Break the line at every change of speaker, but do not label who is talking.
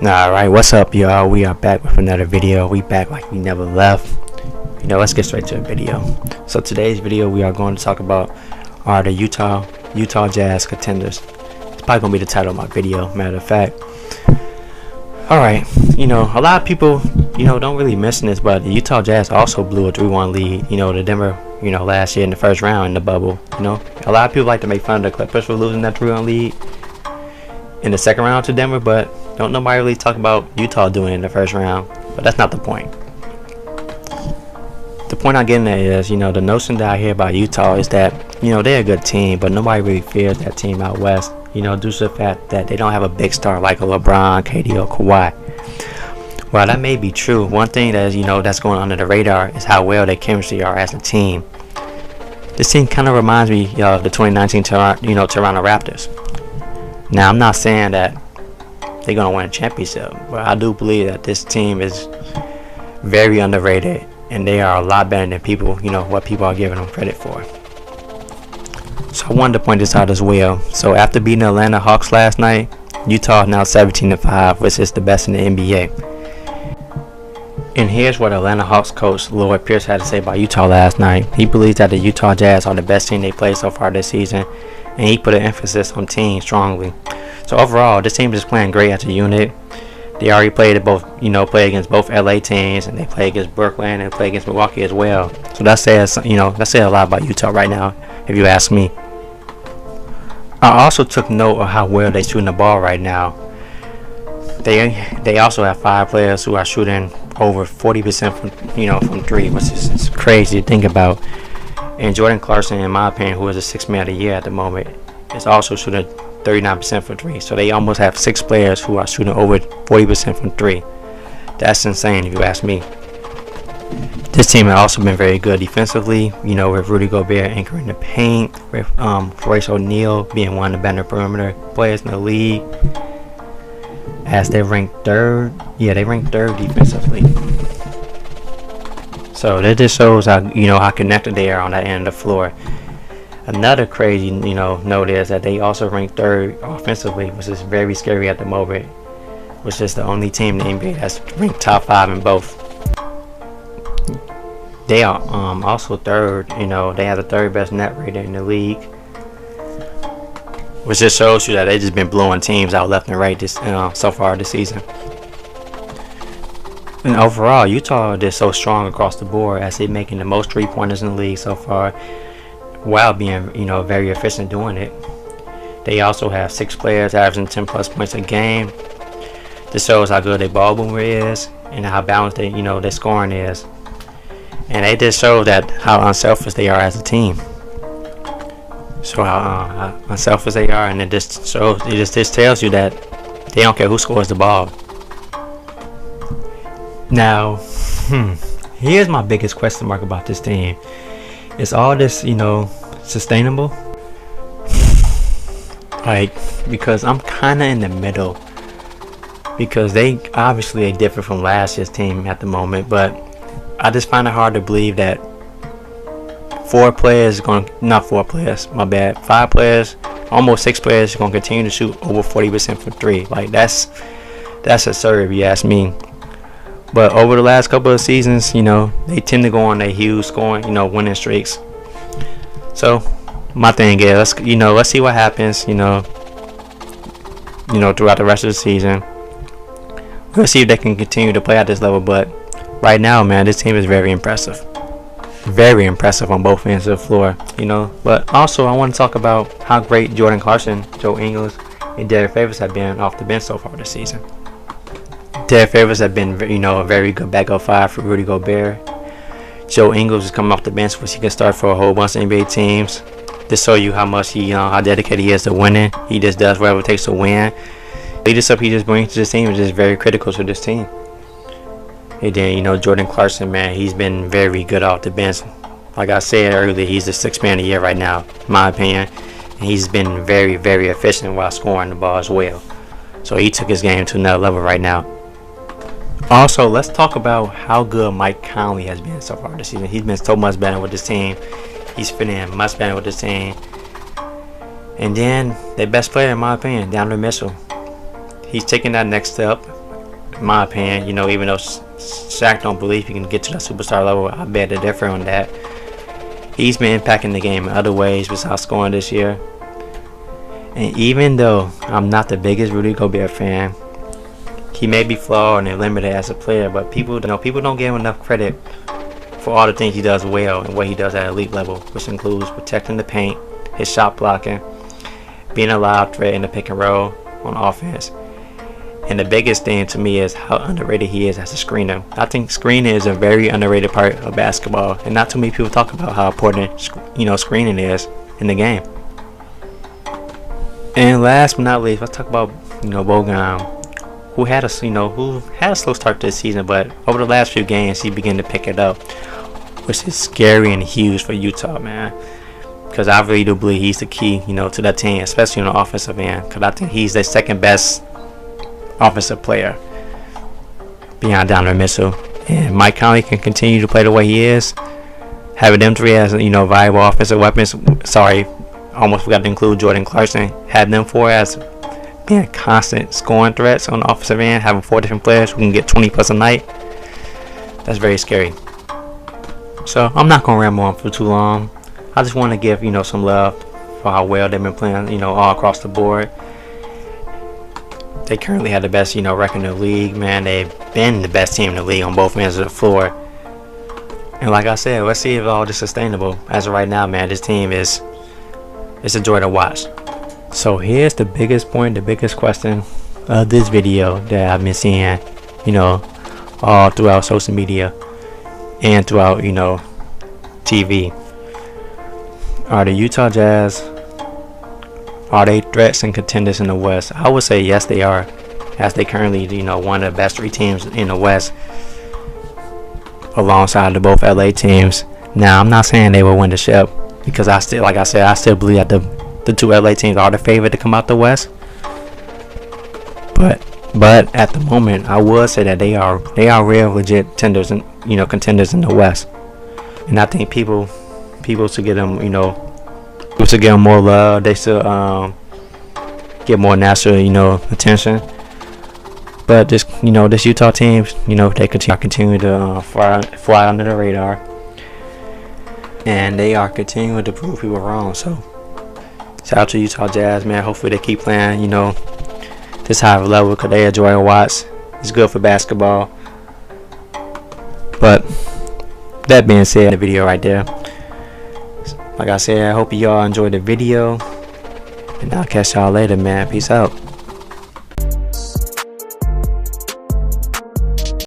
Alright, what's up y'all? We are back with another video. We back like we never left. Let's get straight to the video. So today's video we are going to talk about are the Utah Jazz Contenders. It's probably going to be the title of my video, matter of fact. Alright, a lot of people, don't really mention this, but the Utah Jazz also blew a 3-1 lead, to Denver, last year in the first round in the bubble. A lot of people like to make fun of the Clippers for losing that 3-1 lead in the second round to Denver, but don't nobody really talk about Utah doing it in the first round. But that's not the point. The point I'm getting at is, the notion that I hear about Utah is that, they're a good team, but nobody really fears that team out west, due to the fact that they don't have a big star like a LeBron, KD, or Kawhi. While that may be true, one thing that is, that's going under the radar is how well their chemistry are as a team. This team kind of reminds me of the 2019 Toronto Raptors. Now, I'm not saying that they're going to win a championship, but I do believe that this team is very underrated, and they are a lot better than people, what people are giving them credit for. So I wanted to point this out as well. So after beating the Atlanta Hawks last night, Utah is now 17-5, which is the best in the NBA. And here's what Atlanta Hawks coach Lloyd Pierce had to say about Utah last night. He believes that the Utah Jazz are the best team they played so far this season, and he put an emphasis on team strongly. So overall, this team is playing great as a unit. They already played play against both LA teams, and they play against Brooklyn and play against Milwaukee as well. So that says, that says a lot about Utah right now, if you ask me. I also took note of how well they're shooting the ball right now. They also have 5 players who are shooting over 40% from three, which is crazy to think about. And Jordan Clarkson, in my opinion, who is a 6th man of the year at the moment, is also shooting 39% from 3. So they almost have 6 players who are shooting over 40% from 3. That's insane if you ask me. This team has also been very good defensively, with Rudy Gobert anchoring the paint, with Royce O'Neal being one of the better perimeter players in the league, as they ranked 3rd. Yeah, they ranked 3rd defensively. So that just shows how how connected they are on that end of the floor. Another crazy note is that they also ranked 3rd offensively, which is very scary at the moment, which is the only team in the NBA that's ranked top 5 in both. They are also 3rd. They have the 3rd best net rating in the league, which just shows you that they just been blowing teams out left and right this so far this season. And overall, Utah is so strong across the board, as they're making the most 3-pointers in the league so far, while being very efficient doing it. They also have 6 players averaging 10+ points a game. This shows how good their ball mover is and how balanced their scoring is. And they just show that how unselfish they are as a team. So how unselfish they are, and it just shows, it just tells you that they don't care who scores the ball. Now, here's my biggest question mark about this team. Is all this, sustainable? Because I'm kind of in the middle. Because they obviously differ from last year's team at the moment, but I just find it hard to believe that 5 players, almost 6 players are going to continue to shoot over 40% from 3. That's absurd if you ask me. But over the last couple of seasons, they tend to go on a huge scoring, winning streaks. So my thing is, let's see what happens, throughout the rest of the season. We'll see if they can continue to play at this level. But right now, man, this team is very impressive. Very impressive on both ends of the floor, But also, I want to talk about how great Jordan Clarkson, Joe Ingles, and Derek Favors have been off the bench so far this season. Derek Favors have been, a very good backup 5 for Rudy Gobert. Joe Ingles is coming off the bench, which he can start for a whole bunch of NBA teams. To show you how much how dedicated he is to winning. He just does whatever it takes to win. Leadership he just brings to this team is just very critical to this team. And then, Jordan Clarkson, man, he's been very good off the bench. Like I said earlier, he's the 6th man of the year right now, in my opinion. And he's been very, very efficient while scoring the ball as well. So he took his game to another level right now. Also, let's talk about how good Mike Conley has been so far this season. He's been so much better with this team. He's fitting in much better with this team. And then, their best player, in my opinion, Donovan Mitchell. He's taking that next step. in my opinion. You know, even though Shaq don't believe he can get to that superstar level, I bet to differ on that. He's been impacting the game in other ways besides scoring this year. And even though I'm not the biggest Rudy Gobert fan, he may be flawed and limited as a player, but people don't give him enough credit for all the things he does well and what he does at elite level, which includes protecting the paint, his shot blocking, being a loud threat in the pick and roll on offense. And the biggest thing to me is how underrated he is as a screener. I think screening is a very underrated part of basketball, and not too many people talk about how important screening is in the game. And last but not least, let's talk about Bogan, who had a slow start to the season, but over the last few games he began to pick it up, which is scary and huge for Utah, man. Because I really do believe he's the key, to that team, especially on the offensive end. Because I think he's the second best offensive player beyond Donovan Mitchell. And Mike Conley can continue to play the way he is, having them three as viable offensive weapons. Sorry, almost forgot to include Jordan Clarkson. Had them four as being constant scoring threats on the offensive end, having 4 different players who can get 20 plus a night. That's very scary. So I'm not gonna ramble on for too long. I just want to give some love for how well they've been playing all across the board. They currently have the best record in the league, man. They've been the best team in the league on both ends of the floor. And like I said, let's see if all this is sustainable. As of right now, man, this team it's a joy to watch. So here's the biggest point, the biggest question of this video that I've been seeing, all throughout social media and throughout, TV. Are the Utah Jazz, are they threats and contenders in the West? I would say yes, they are, as they currently, one of the best 3 teams in the West, alongside the both LA teams. Now, I'm not saying they will win the ship, because I still believe that the 2 LA teams are the favorite to come out the West. But at the moment, I would say that they are real legit contenders and contenders in the West. And I think people should get them, people should give them more love. They should get more national, attention. But this Utah team, they continue to fly under the radar, and they are continuing to prove people wrong. So shout out to Utah Jazz, man. Hopefully they keep playing, this high level, because they enjoy to watch. It's good for basketball. But that being said, the video right there. Like I said, I hope y'all enjoyed the video, and I'll catch y'all later, man. Peace out.